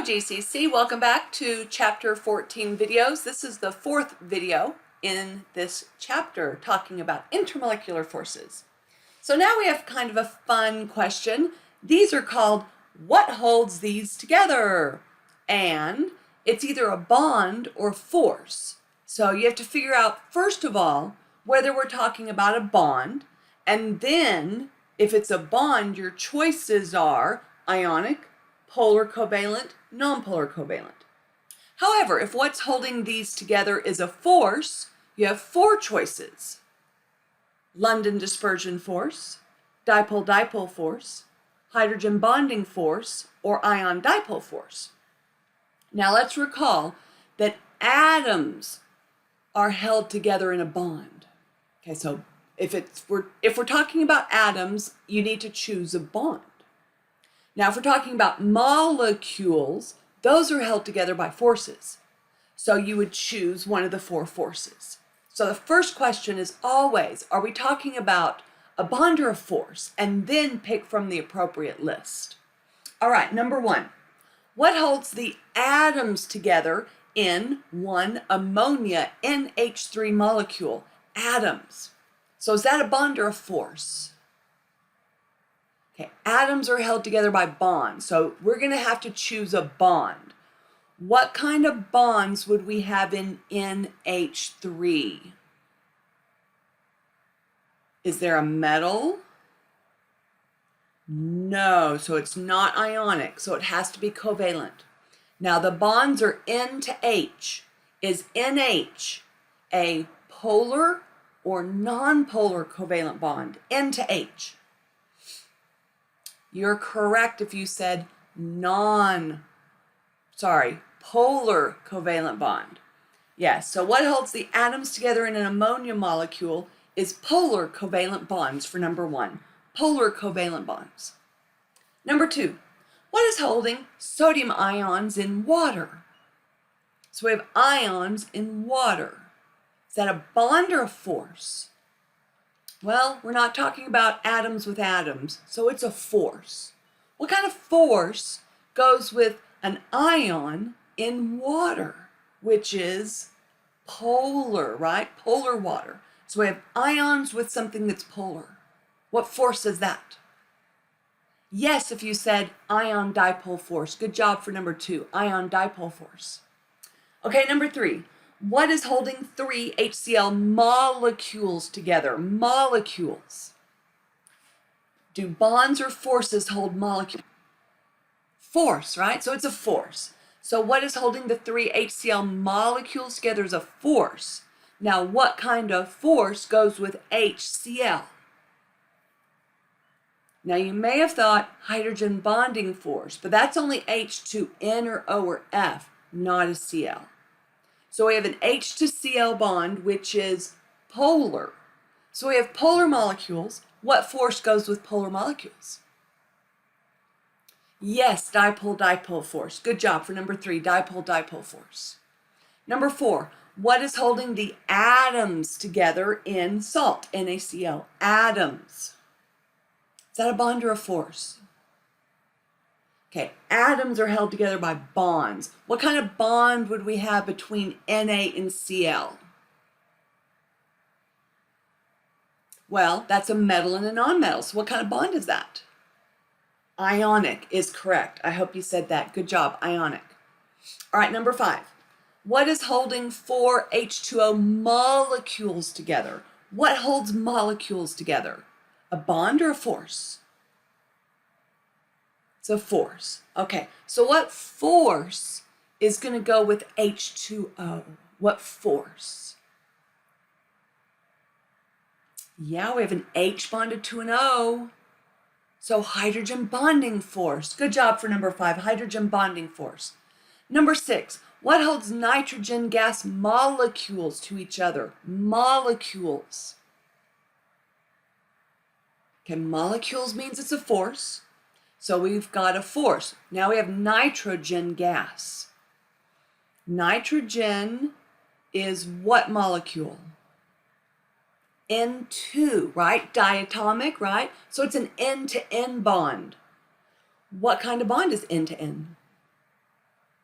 GCC, welcome back to chapter 14 videos. This is the fourth video in this chapter talking about intermolecular forces. So now we have kind of a fun question. These are called what holds these together? And it's either a bond or force. So you have to figure out, first of all, whether we're talking about a bond, and then if it's a bond, your choices are ionic, polar covalent, nonpolar covalent. However, if what's holding these together is a force, you have four choices: London dispersion force, dipole-dipole force, hydrogen bonding force, or ion dipole force. Now let's recall that atoms are held together in a bond. Okay, so if we're talking about atoms, you need to choose a bond. Now, if we're talking about molecules, those are held together by forces. So you would choose one of the four forces. So the first question is always, are we talking about a bond or a force? And then pick from the appropriate list. All right, number one, what holds the atoms together in one ammonia NH3 molecule? Atoms. So is that a bond or a force? Okay, atoms are held together by bonds, so we're going to have to choose a bond. What kind of bonds would we have in NH3? Is there a metal? No, so it's not ionic, so it has to be covalent. Now the bonds are N to H. Is NH a polar or non-polar covalent bond? N to H. You're correct if you said polar covalent bond. Yes, so what holds the atoms together in an ammonia molecule is polar covalent bonds for number one. Polar covalent bonds. Number two, what is holding sodium ions in water? So we have ions in water. Is that a bond or a force? Well, we're not talking about atoms with atoms, so it's a force. What kind of force goes with an ion in water, which is polar, right? Polar water. So we have ions with something that's polar. What force is that? Yes, if you said ion dipole force. Good job for number two, ion dipole force. Okay, number three. What is holding three HCl molecules together? Molecules. Do bonds or forces hold molecules? Force, right? So it's a force. So what is holding the three HCl molecules together is a force. Now, what kind of force goes with HCl? Now, you may have thought hydrogen bonding force, but that's only H to N or O or F, not a Cl. So we have an H to Cl bond, which is polar. So we have polar molecules. What force goes with polar molecules? Yes, dipole-dipole force. Good job for number three, dipole-dipole force. Number four, what is holding the atoms together in salt, NaCl? Atoms. Is that a bond or a force? Okay, atoms are held together by bonds. What kind of bond would we have between Na and Cl? Well, that's a metal and a nonmetal. So what kind of bond is that? Ionic is correct. I hope you said that. Good job, ionic. All right, number five. What is holding four H2O molecules together? What holds molecules together? A bond or a force? It's a force. Okay, so what force is going to go with H2O? What force? Yeah, we have an H bonded to an O. So hydrogen bonding force. Good job for number five, hydrogen bonding force. Number six, what holds nitrogen gas molecules to each other? Molecules. Okay, molecules means it's a force. So we've got a force. Now we have nitrogen gas. Nitrogen is what molecule? N2, right? Diatomic, right? So it's an N to N bond. What kind of bond is N to N?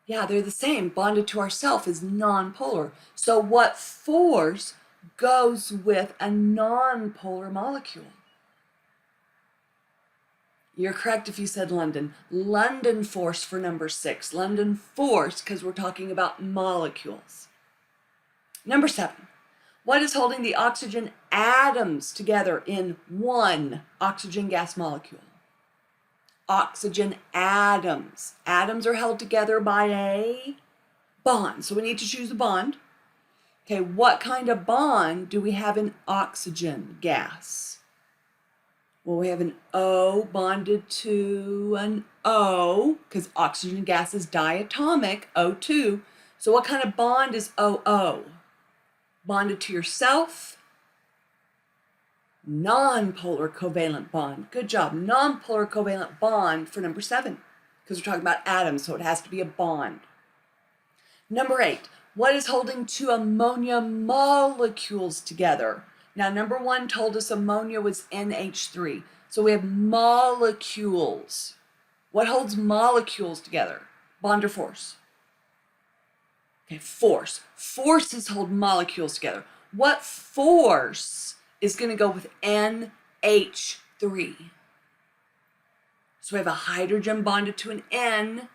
Yeah, they're the same. Bonded to ourself is nonpolar. So what force goes with a nonpolar molecule? You're correct if you said London. London force for number 6. London force, because we're talking about molecules. Number 7. What is holding the oxygen atoms together in one oxygen gas molecule? Oxygen atoms. Atoms are held together by a bond. So we need to choose a bond. Okay, what kind of bond do we have in oxygen gas? Well, we have an O bonded to an O, because oxygen gas is diatomic, O2. So what kind of bond is OO? Bonded to yourself? Non-polar covalent bond. Good job. Non-polar covalent bond for number 7, because we're talking about atoms, so it has to be a bond. Number 8, what is holding two ammonia molecules together? Now, number 1 told us ammonia was NH3. So we have molecules. What holds molecules together? Bond or force? Okay, force. Forces hold molecules together. What force is going to go with NH3? So we have a hydrogen bonded to an N.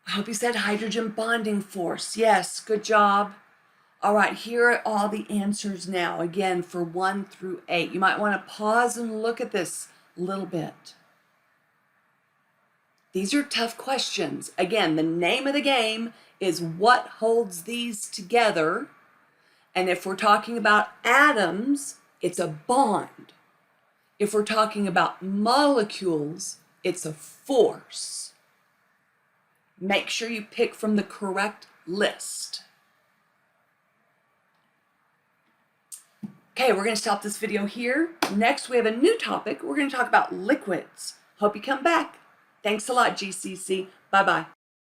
I hope you said hydrogen bonding force. Yes, good job. All right, here are all the answers now, again, for 1 through 8. You might want to pause and look at this a little bit. These are tough questions. Again, the name of the game is what holds these together. And if we're talking about atoms, it's a bond. If we're talking about molecules, it's a force. Make sure you pick from the correct list. Okay, we're going to stop this video here. Next, we have a new topic. We're going to talk about liquids. Hope you come back. Thanks a lot, GCC. Bye-bye.